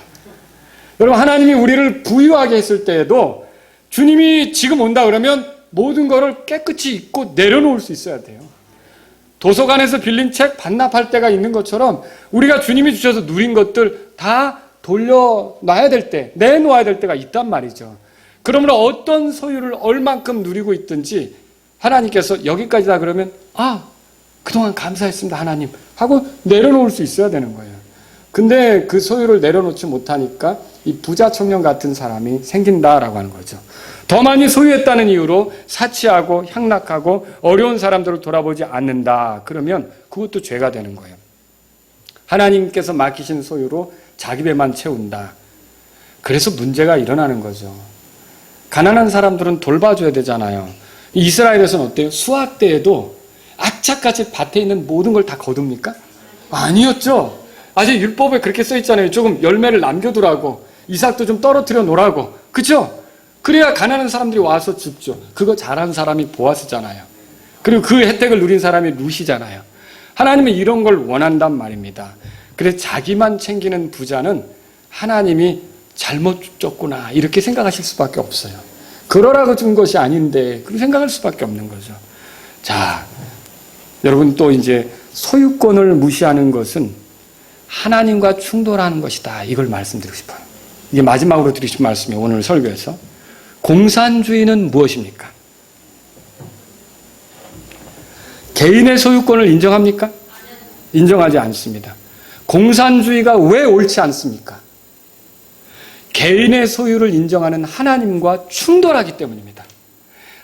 여러분, 하나님이 우리를 부유하게 했을 때에도 주님이 지금 온다 그러면 모든 것을 깨끗이 잊고 내려놓을 수 있어야 돼요. 도서관에서 빌린 책 반납할 때가 있는 것처럼 우리가 주님이 주셔서 누린 것들 다 돌려놔야 될 때, 내놓아야 될 때가 있단 말이죠. 그러므로 어떤 소유를 얼만큼 누리고 있든지 하나님께서 여기까지다 그러면 그동안 감사했습니다 하나님 하고 내려놓을 수 있어야 되는 거예요. 근데 그 소유를 내려놓지 못하니까 이 부자 청년 같은 사람이 생긴다라고 하는 거죠. 더 많이 소유했다는 이유로 사치하고 향락하고 어려운 사람들을 돌아보지 않는다. 그러면 그것도 죄가 되는 거예요. 하나님께서 맡기신 소유로 자기 배만 채운다. 그래서 문제가 일어나는 거죠. 가난한 사람들은 돌봐줘야 되잖아요. 이스라엘에서는 어때요? 수확 때에도 악착같이 밭에 있는 모든 걸 다 거둡니까? 아니었죠. 아직 율법에 그렇게 써 있잖아요. 조금 열매를 남겨두라고, 이삭도 좀 떨어뜨려 놓으라고. 그렇죠? 그래야 가난한 사람들이 와서 줍죠. 그거 잘한 사람이 보아스잖아요. 그리고 그 혜택을 누린 사람이 룻이잖아요. 하나님은 이런 걸 원한단 말입니다. 그래서 자기만 챙기는 부자는 하나님이 잘못 줬구나 이렇게 생각하실 수밖에 없어요. 그러라고 준 것이 아닌데 그렇게 생각할 수밖에 없는 거죠. 자, 여러분, 또 이제 소유권을 무시하는 것은 하나님과 충돌하는 것이다. 이걸 말씀드리고 싶어요. 이게 마지막으로 드리신 말씀이에요. 오늘 설교에서. 공산주의는 무엇입니까? 개인의 소유권을 인정합니까? 인정하지 않습니다. 공산주의가 왜 옳지 않습니까? 개인의 소유를 인정하는 하나님과 충돌하기 때문입니다.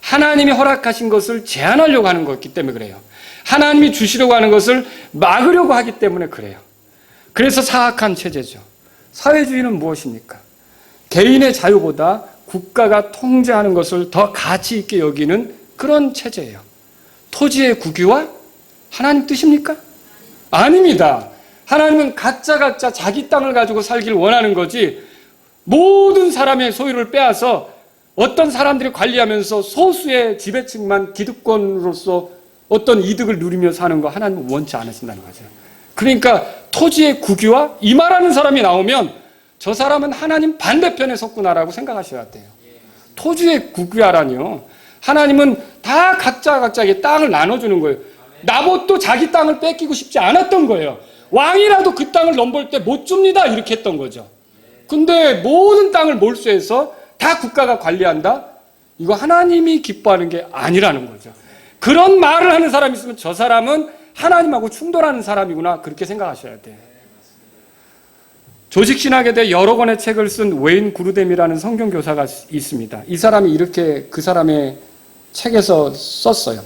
하나님이 허락하신 것을 제한하려고 하는 것이기 때문에 그래요. 하나님이 주시려고 하는 것을 막으려고 하기 때문에 그래요. 그래서 사악한 체제죠. 사회주의는 무엇입니까? 개인의 자유보다 국가가 통제하는 것을 더 가치 있게 여기는 그런 체제예요. 토지의 국유화? 하나님 뜻입니까? 아닙니다. 하나님은 각자 자기 땅을 가지고 살길 원하는 거지, 모든 사람의 소유를 빼앗아 어떤 사람들이 관리하면서 소수의 지배층만 기득권으로서 어떤 이득을 누리며 사는 거 하나님은 원치 않으신다는 거죠. 그러니까 토지의 국유화? 이 말하는 사람이 나오면 저 사람은 하나님 반대편에 섰구나라고 생각하셔야 돼요. 토지의 국유화라니요. 하나님은 다 각자에게 땅을 나눠주는 거예요. 나봇도 자기 땅을 뺏기고 싶지 않았던 거예요. 왕이라도 그 땅을 넘볼 때 못 줍니다 이렇게 했던 거죠. 근데 모든 땅을 몰수해서 다 국가가 관리한다? 이거 하나님이 기뻐하는 게 아니라는 거죠. 그런 말을 하는 사람이 있으면 저 사람은 하나님하고 충돌하는 사람이구나 그렇게 생각하셔야 돼요. 조직신학에 대해 여러 권의 책을 쓴 웨인 구르뎀이라는 성경교사가 있습니다. 이 사람이 이렇게 그 사람의 책에서 썼어요.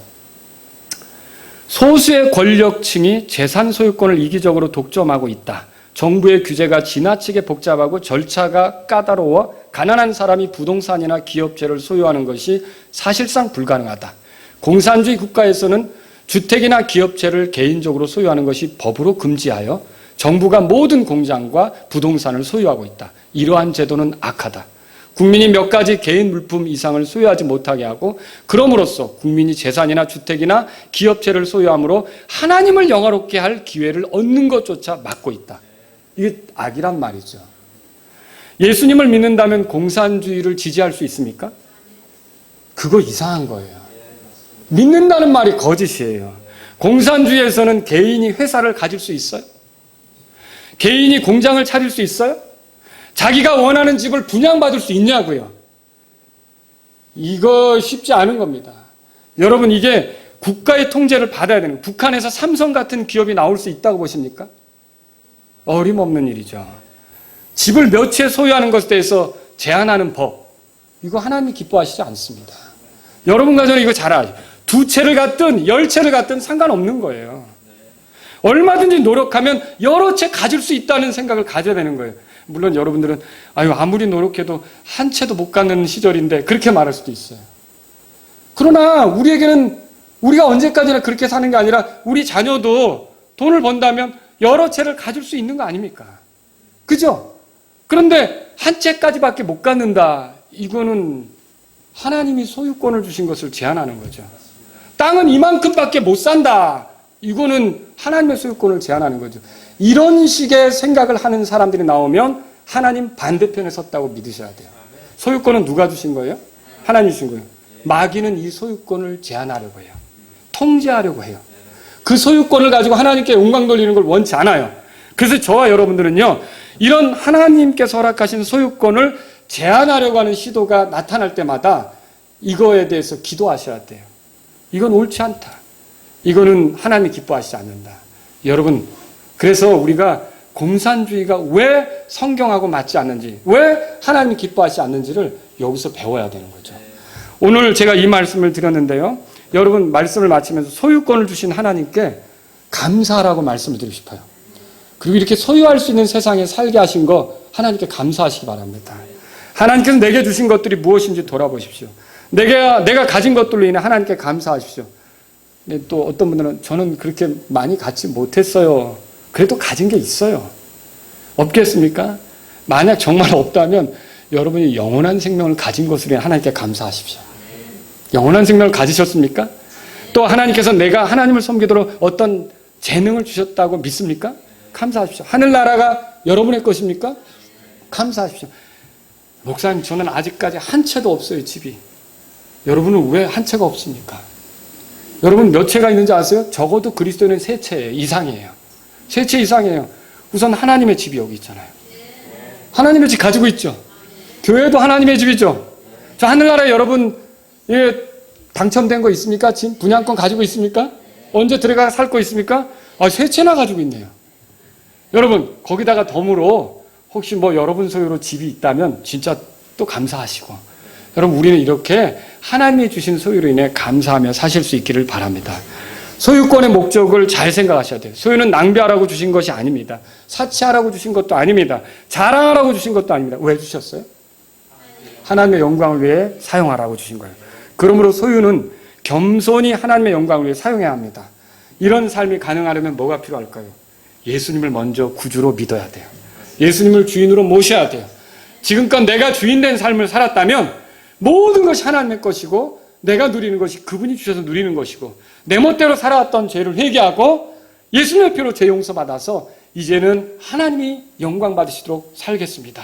소수의 권력층이 재산 소유권을 이기적으로 독점하고 있다. 정부의 규제가 지나치게 복잡하고 절차가 까다로워 가난한 사람이 부동산이나 기업체를 소유하는 것이 사실상 불가능하다. 공산주의 국가에서는 주택이나 기업체를 개인적으로 소유하는 것이 법으로 금지하여 정부가 모든 공장과 부동산을 소유하고 있다. 이러한 제도는 악하다. 국민이 몇 가지 개인 물품 이상을 소유하지 못하게 하고 그럼으로써 국민이 재산이나 주택이나 기업체를 소유함으로 하나님을 영화롭게 할 기회를 얻는 것조차 막고 있다. 이게 악이란 말이죠. 예수님을 믿는다면 공산주의를 지지할 수 있습니까? 그거 이상한 거예요. 믿는다는 말이 거짓이에요. 공산주의에서는 개인이 회사를 가질 수 있어요? 개인이 공장을 차릴 수 있어요? 자기가 원하는 집을 분양받을 수 있냐고요? 이거 쉽지 않은 겁니다. 여러분, 이게 국가의 통제를 받아야 되는, 북한에서 삼성 같은 기업이 나올 수 있다고 보십니까? 어림없는 일이죠. 집을 몇 채 소유하는 것에 대해서 제한하는 법, 이거 하나님이 기뻐하시지 않습니다. 여러분과 저는 이거 잘 알죠. 2채를 갖든 10채를 갖든 상관없는 거예요. 얼마든지 노력하면 여러 채 가질 수 있다는 생각을 가져야 되는 거예요. 물론 여러분들은 아무리 노력해도 한 채도 못 갖는 시절인데 그렇게 말할 수도 있어요. 그러나 우리에게는 우리가 언제까지나 그렇게 사는 게 아니라 우리 자녀도 돈을 번다면 여러 채를 가질 수 있는 거 아닙니까? 그죠? 그런데 한 채까지밖에 못 갖는다. 이거는 하나님이 소유권을 주신 것을 제한하는 거죠. 땅은 이만큼밖에 못 산다. 이거는 하나님의 소유권을 제한하는 거죠. 이런 식의 생각을 하는 사람들이 나오면 하나님 반대편에 섰다고 믿으셔야 돼요. 소유권은 누가 주신 거예요? 하나님이 주신 거예요. 마귀는 이 소유권을 제한하려고 해요. 통제하려고 해요. 그 소유권을 가지고 하나님께 영광 돌리는 걸 원치 않아요. 그래서 저와 여러분들은요, 이런 하나님께서 허락하신 소유권을 제한하려고 하는 시도가 나타날 때마다 이거에 대해서 기도하셔야 돼요. 이건 옳지 않다. 이거는 하나님이 기뻐하시지 않는다. 여러분, 그래서 우리가 공산주의가 왜 성경하고 맞지 않는지, 왜 하나님이 기뻐하시지 않는지를 여기서 배워야 되는 거죠. 오늘 제가 이 말씀을 드렸는데요. 여러분, 말씀을 마치면서 소유권을 주신 하나님께 감사하라고 말씀을 드리고 싶어요. 그리고 이렇게 소유할 수 있는 세상에 살게 하신 거 하나님께 감사하시기 바랍니다. 하나님께서 내게 주신 것들이 무엇인지 돌아보십시오. 내가 가진 것들로 인해 하나님께 감사하십시오. 근데 또 어떤 분들은 저는 그렇게 많이 갖지 못했어요. 그래도 가진 게 있어요. 없겠습니까? 만약 정말 없다면 여러분이 영원한 생명을 가진 것으로 인해 하나님께 감사하십시오. 영원한 생명을 가지셨습니까? 또 하나님께서 내가 하나님을 섬기도록 어떤 재능을 주셨다고 믿습니까? 감사하십시오. 하늘나라가 여러분의 것입니까? 감사하십시오. 목사님, 저는 아직까지 한 채도 없어요, 집이. 여러분은 왜 한 채가 없습니까? 여러분 몇 채가 있는지 아세요? 적어도 그리스도인은 세 채 이상이에요. 세 채 이상이에요. 우선 하나님의 집이 여기 있잖아요. 하나님의 집 가지고 있죠. 교회도 하나님의 집이죠. 저 하늘나라에 여러분 당첨된 거 있습니까? 지금 분양권 가지고 있습니까? 언제 들어가 살 거 있습니까? 세 채나 가지고 있네요. 여러분, 거기다가 덤으로 혹시 여러분 소유로 집이 있다면 진짜 또 감사하시고, 여러분, 우리는 이렇게 하나님이 주신 소유로 인해 감사하며 사실 수 있기를 바랍니다. 소유권의 목적을 잘 생각하셔야 돼요. 소유는 낭비하라고 주신 것이 아닙니다. 사치하라고 주신 것도 아닙니다. 자랑하라고 주신 것도 아닙니다. 왜 주셨어요? 하나님의 영광을 위해 사용하라고 주신 거예요. 그러므로 소유는 겸손히 하나님의 영광을 위해 사용해야 합니다. 이런 삶이 가능하려면 뭐가 필요할까요? 예수님을 먼저 구주로 믿어야 돼요. 예수님을 주인으로 모셔야 돼요. 지금껏 내가 주인된 삶을 살았다면 모든 것이 하나님의 것이고 내가 누리는 것이 그분이 주셔서 누리는 것이고, 내 멋대로 살아왔던 죄를 회개하고 예수님의 피로 죄 용서받아서 이제는 하나님이 영광 받으시도록 살겠습니다.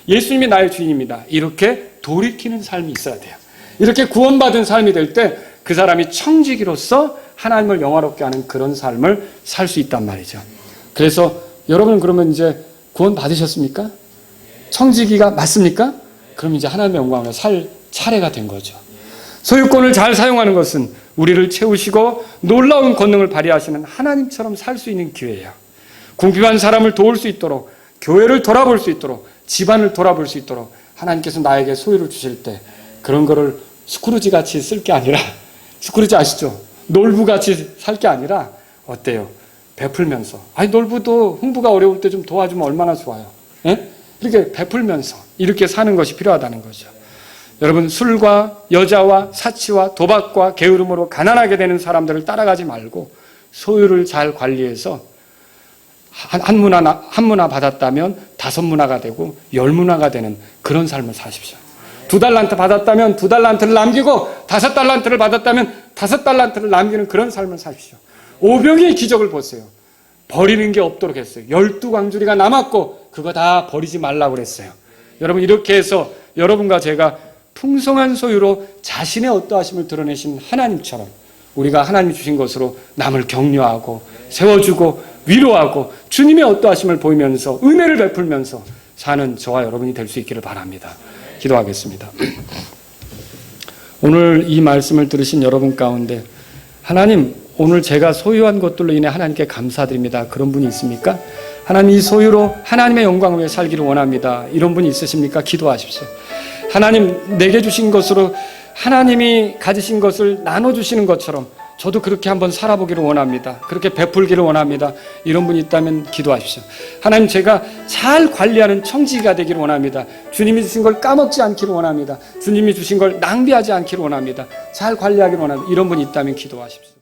예수님이 나의 주인입니다. 이렇게 돌이키는 삶이 있어야 돼요. 이렇게 구원받은 삶이 될 때 그 사람이 청지기로서 하나님을 영화롭게 하는 그런 삶을 살 수 있단 말이죠. 그래서 여러분, 그러면 이제 구원 받으셨습니까? 청지기가 맞습니까? 그럼 이제 하나님의 영광으로 살 차례가 된 거죠. 소유권을 잘 사용하는 것은 우리를 채우시고 놀라운 권능을 발휘하시는 하나님처럼 살 수 있는 기회예요. 궁핍한 사람을 도울 수 있도록, 교회를 돌아볼 수 있도록, 집안을 돌아볼 수 있도록 하나님께서 나에게 소유를 주실 때 그런 거를 스크루지 같이 쓸 게 아니라, 스크루지 아시죠? 놀부 같이 살 게 아니라 어때요? 베풀면서. 놀부도 흥부가 어려울 때 좀 도와주면 얼마나 좋아요. 예? 이렇게 베풀면서 이렇게 사는 것이 필요하다는 거죠. 여러분, 술과 여자와 사치와 도박과 게으름으로 가난하게 되는 사람들을 따라가지 말고 소유를 잘 관리해서 한 문화 받았다면 5문화가 되고 10문화가 되는 그런 삶을 사십시오. 2달란트 받았다면 2달란트를 남기고 5달란트를 받았다면 5달란트를 남기는 그런 삶을 사십시오. 오병이의 기적을 보세요. 버리는 게 없도록 했어요. 12광주리가 남았고 그거 다 버리지 말라고 그랬어요. 여러분, 이렇게 해서 여러분과 제가 풍성한 소유로 자신의 어떠하심을 드러내신 하나님처럼 우리가 하나님이 주신 것으로 남을 격려하고 세워주고 위로하고 주님의 어떠하심을 보이면서 은혜를 베풀면서 사는 저와 여러분이 될 수 있기를 바랍니다. 기도하겠습니다. 오늘 이 말씀을 들으신 여러분 가운데 하나님, 오늘 제가 소유한 것들로 인해 하나님께 감사드립니다. 그런 분이 있습니까? 하나님, 이 소유로 하나님의 영광을 위해 살기를 원합니다. 이런 분이 있으십니까? 기도하십시오. 하나님, 내게 주신 것으로 하나님이 가지신 것을 나눠주시는 것처럼 저도 그렇게 한번 살아보기를 원합니다. 그렇게 베풀기를 원합니다. 이런 분이 있다면 기도하십시오. 하나님, 제가 잘 관리하는 청지기가 되기를 원합니다. 주님이 주신 걸 까먹지 않기를 원합니다. 주님이 주신 걸 낭비하지 않기를 원합니다. 잘 관리하기를 원합니다. 이런 분이 있다면 기도하십시오.